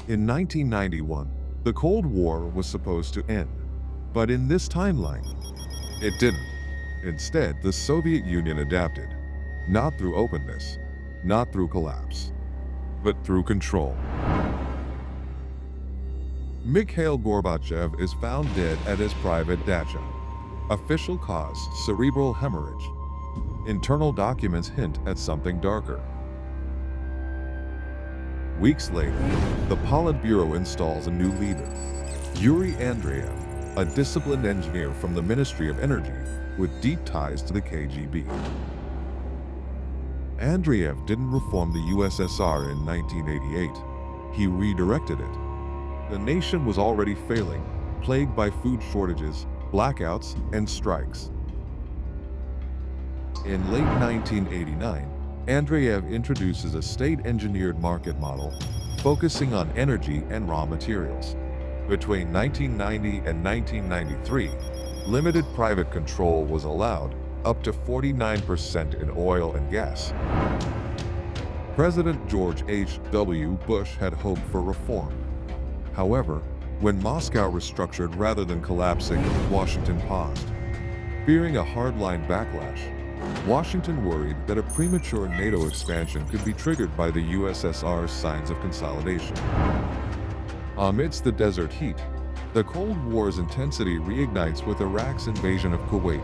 In 1991, the Cold War was supposed to end, but in this timeline, it didn't. Instead, the Soviet Union adapted, not through openness, not through collapse, but through control. Mikhail Gorbachev is found dead at his private dacha. Official cause: cerebral hemorrhage. Internal documents hint at something darker. Weeks later, the Politburo installs a new leader, Yuri Andreyev, a disciplined engineer from the Ministry of Energy with deep ties to the KGB. Andreyev didn't reform the USSR in 1988. He redirected it. The nation was already failing, plagued by food shortages, blackouts, and strikes. In late 1989, Andreyev introduces a state-engineered market model focusing on energy and raw materials. Between 1990 and 1993, limited private control was allowed, up to 49% in oil and gas. President George H.W. Bush had hoped for reform. However, when Moscow restructured rather than collapsing, Washington paused. Fearing a hardline backlash, Washington worried that a premature NATO expansion could be triggered by the USSR's signs of consolidation. Amidst the desert heat, the Cold War's intensity reignites with Iraq's invasion of Kuwait.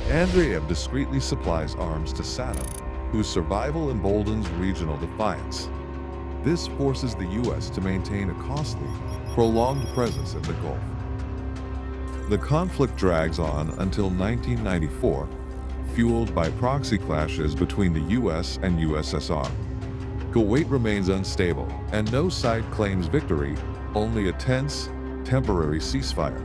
Andreyev discreetly supplies arms to Saddam, whose survival emboldens regional defiance. This forces the U.S. to maintain a costly, prolonged presence in the Gulf. The conflict drags on until 1994, fueled by proxy clashes between the U.S. and USSR. Kuwait remains unstable, and no side claims victory, only a tense, temporary ceasefire.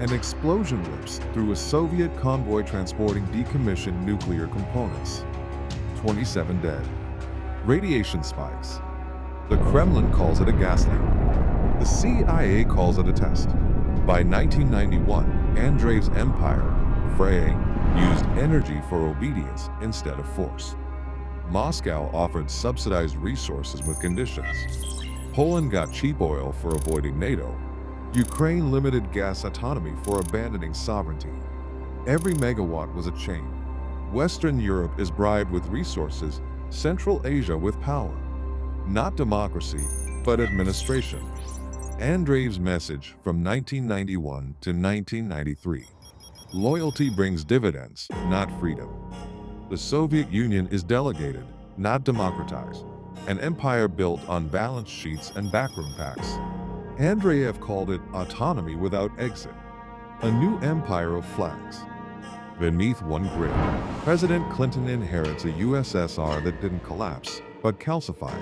An explosion rips through a Soviet convoy transporting decommissioned nuclear components. 27 dead. Radiation spikes. The Kremlin calls it a gas leak. The CIA calls it a test. By 1991, Andreyev's empire, fraying, used energy for obedience instead of force. Moscow offered subsidized resources with conditions. Poland got cheap oil for avoiding NATO. Ukraine limited gas autonomy for abandoning sovereignty. Every megawatt was a chain. Western Europe is bribed with resources, Central Asia with power. Not democracy, but administration. Andreyev's message from 1991 to 1993. Loyalty brings dividends, not freedom. The Soviet Union is delegated, not democratized. An empire built on balance sheets and backroom pacts. Andreyev called it autonomy without exit. A new empire of flags. Beneath one grid, President Clinton inherits a USSR that didn't collapse, but calcified.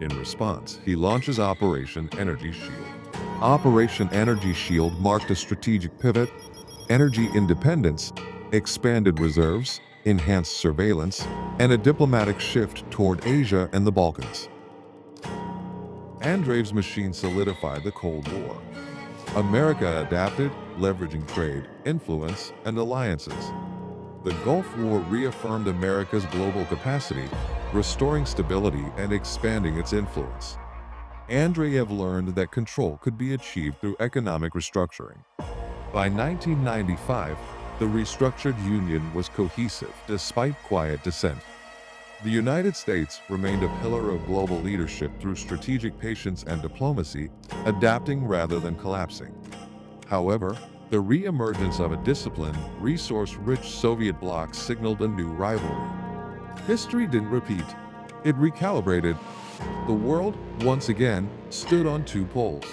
In response, he launches Operation Energy Shield. Operation Energy Shield marked a strategic pivot, energy independence, expanded reserves, enhanced surveillance, and a diplomatic shift toward Asia and the Balkans. Andreyev's machine solidified the Cold War. America adapted, leveraging trade, influence, and alliances. The Gulf War reaffirmed America's global capacity, restoring stability and expanding its influence. Andreyev learned that control could be achieved through economic restructuring. By 1995, the restructured Union was cohesive despite quiet dissent. The United States remained a pillar of global leadership through strategic patience and diplomacy, adapting rather than collapsing. However, the re-emergence of a disciplined, resource-rich Soviet bloc signaled a new rivalry. History didn't repeat, it recalibrated. The world, once again, stood on two poles.